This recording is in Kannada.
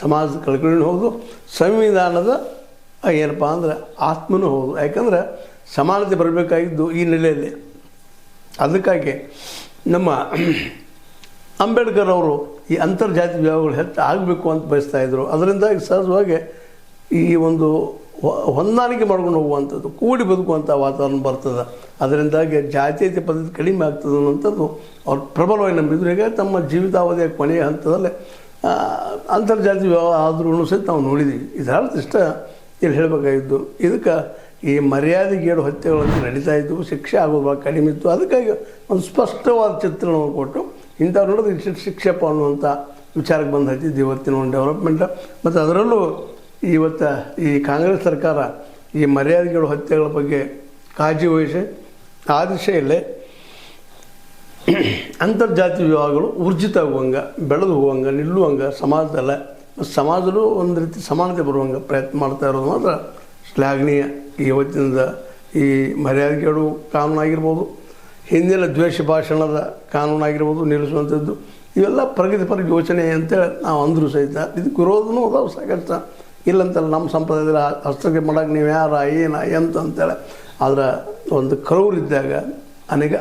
ಸಮಾಜದ ಕಳ್ಕೊಳ್ಳೂ ಹೌದು, ಸಂವಿಧಾನದ ಏನಪ್ಪ ಅಂದರೆ ಆತ್ಮನೂ ಹೌದು. ಯಾಕಂದ್ರೆ ಸಮಾನತೆ ಬರಬೇಕಾಗಿದ್ದು ಈ ನೆಲೆಯಲ್ಲಿ. ಅದಕ್ಕಾಗಿ ನಮ್ಮ ಅಂಬೇಡ್ಕರ್ ಅವರು ಈ ಅಂತರ್ಜಾತಿ ವಿವಾಹಗಳು ಹೆಚ್ಚು ಆಗಬೇಕು ಅಂತ ಬಯಸ್ತಾಯಿದ್ರು. ಅದರಿಂದಾಗಿ ಸಹಜವಾಗಿ ಈ ಒಂದು ಹೊಂದಾಣಿಕೆ ಮಾಡ್ಕೊಂಡು ಹೋಗುವಂಥದ್ದು, ಕೂಡಿ ಬದುಕುವಂಥ ವಾತಾವರಣ ಬರ್ತದೆ. ಅದರಿಂದಾಗಿ ಜಾತೀಯತೆ ಪದ್ಧತಿ ಕಡಿಮೆ ಆಗ್ತದೆ ಅನ್ನೋಂಥದ್ದು ಅವ್ರು ಪ್ರಬಲವಾಗಿ ನಂಬಿದ್ರು. ಈಗ ತಮ್ಮ ಜೀವಿತಾವಧಿಯ ಕೊನೆಯ ಹಂತದಲ್ಲಿ ಅಂತರ್ಜಾತಿ ವಿವಾಹ ಆದ್ರೂ ಸಹಿತ ನಾವು ನೋಡಿದ್ದೀವಿ. ಇದರ ಅರ್ಥ ಇಷ್ಟ ಇಲ್ಲಿ ಹೇಳಬೇಕಾಗಿದ್ದು. ಇದಕ್ಕೆ ಈ ಮರ್ಯಾದೆಗೇಡು ಹತ್ಯೆಗಳನ್ನು ನಡೀತಾ ಇದ್ದವು, ಶಿಕ್ಷೆ ಆಗೋದು ಭಾಳ ಕಡಿಮೆ ಇತ್ತು. ಅದಕ್ಕಾಗಿ ಒಂದು ಸ್ಪಷ್ಟವಾದ ಚಿತ್ರಣವನ್ನು ಕೊಟ್ಟು ಇಂಥವ್ರು ನೋಡಿದ್ರೆ ಇಷ್ಟು ಶಿಕ್ಷೆಪ್ಪ ಅನ್ನುವಂಥ ವಿಚಾರಕ್ಕೆ ಬಂದು ಹತ್ತಿದ್ದು ಇವತ್ತಿನ ಒಂದು ಡೆವಲಪ್ಮೆಂಟ್. ಮತ್ತು ಅದರಲ್ಲೂ ಇವತ್ತು ಈ ಕಾಂಗ್ರೆಸ್ ಸರ್ಕಾರ ಈ ಮರ್ಯಾದೆಗೇಡು ಹತ್ಯೆಗಳ ಬಗ್ಗೆ ಕಾಳಜಿ ವಹಿಸಿ ಆ ದಿಶೆಯಲ್ಲೇ ಅಂತರ್ಜಾತಿ ವಿವಾಹಗಳು ಊರ್ಜಿತ ಆಗುವಂಗೆ, ಬೆಳೆದು ಹೋಗುವಂಗೆ, ನಿಲ್ಲುವಂಗೆ ಸಮಾಜದಲ್ಲೂ ಒಂದು ರೀತಿ ಸಮಾನತೆ ಬರುವಂಗೆ ಪ್ರಯತ್ನ ಮಾಡ್ತಾ ಇರೋದು ಮಾತ್ರ ಶ್ಲಾಘನೀಯ. ಇವತ್ತಿನಿಂದ ಈ ಮರ್ಯಾದೆಗೇಡು ಕಾನೂನಾಗಿರ್ಬೋದು, ಹಿಂದಿನ ದ್ವೇಷ ಭಾಷಣದ ಕಾನೂನಾಗಿರ್ಬೋದು ನಿಲ್ಲಿಸುವಂಥದ್ದು, ಇವೆಲ್ಲ ಪ್ರಗತಿಪರ ಯೋಚನೆ ಅಂತೇಳಿ ನಾವು ಅಂದರೂ ಸಹಿತ ಇದಕ್ಕೆ ವಿರೋಧನೂ ಅದಾವೆ ಸಾಕಷ್ಟು. ಇಲ್ಲಂತಲ್ಲ ನಮ್ಮ ಸಂಪ್ರದಾಯದಲ್ಲಿ ಹಸ್ತಕ್ಷೇಪ ಮಾಡೋಕೆ ನೀವು ಯಾರ ಏನ ಎಂತ ಅಂತೇಳಿ. ಆದರೆ ಒಂದು ಕರೂರಿದ್ದಾಗ ಅನೇಕ